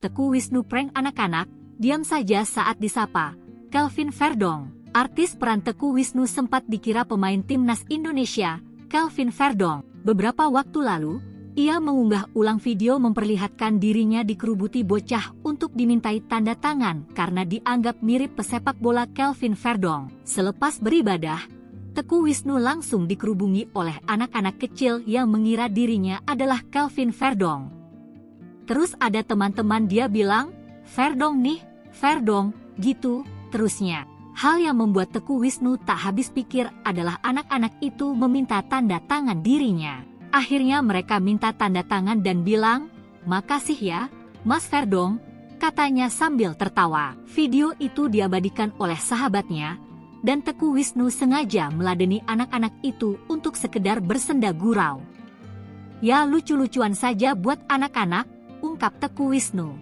Teguh Wisnu prank anak-anak, diam saja saat disapa. Kelvin Verdong. Artis peran Teguh Wisnu sempat dikira pemain timnas Indonesia, Kelvin Verdong. Beberapa waktu lalu, ia mengunggah ulang video memperlihatkan dirinya dikerubuti bocah untuk dimintai tanda tangan karena dianggap mirip pesepak bola Kelvin Verdong. Selepas beribadah, Teguh Wisnu langsung dikerubungi oleh anak-anak kecil yang mengira dirinya adalah Kelvin Verdong. Terus ada teman-teman dia bilang, "Verdong nih, Verdong," gitu terusnya. Hal yang membuat Teguh Wisnu tak habis pikir adalah anak-anak itu meminta tanda tangan dirinya. Akhirnya mereka minta tanda tangan dan bilang, "Makasih ya, Mas Verdong," katanya sambil tertawa. Video itu diabadikan oleh sahabatnya, dan Teguh Wisnu sengaja meladeni anak-anak itu untuk sekedar bersenda gurau. "Ya lucu-lucuan saja buat anak-anak," ungkap Teguh Wisnu.